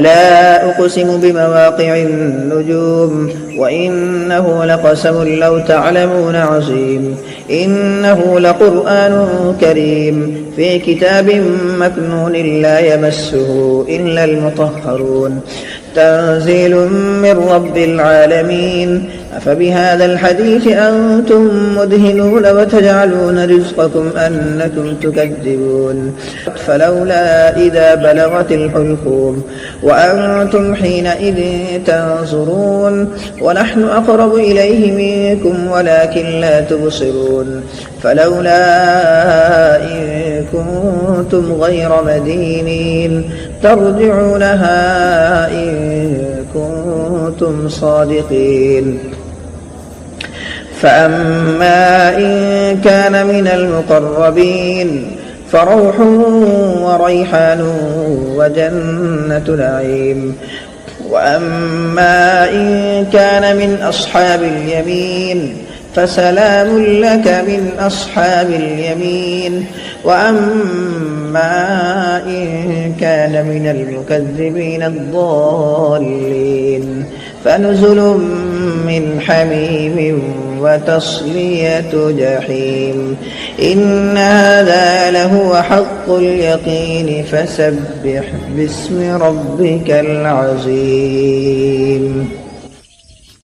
لا أقسم بمواقع النجوم وإنه لقسم لو تعلمون عظيم إنه لقرآن كريم في كتاب مكنون لا يمسه إلا المطهرون تنزيل من رب العالمين أفبهذا الحديث أنتم مدهنون وتجعلون رزقكم أنكم تكذبون فلولا إذا بلغت الحلقوم وأنتم حينئذ تنظرون ونحن أقرب إليه منكم ولكن لا تبصرون فلولا إن كنتم غير مدينين ترجعونها إن كنتم صادقين فأما إن كان من المقربين فروح وريحان وجنة نعيم وأما إن كان من أصحاب اليمين فسلام لك من أصحاب اليمين وأما إن كان من المكذبين الضالين فنزل من حميم وتصلية جحيم إن هذا لهو حق اليقين فسبح باسم ربك العظيم.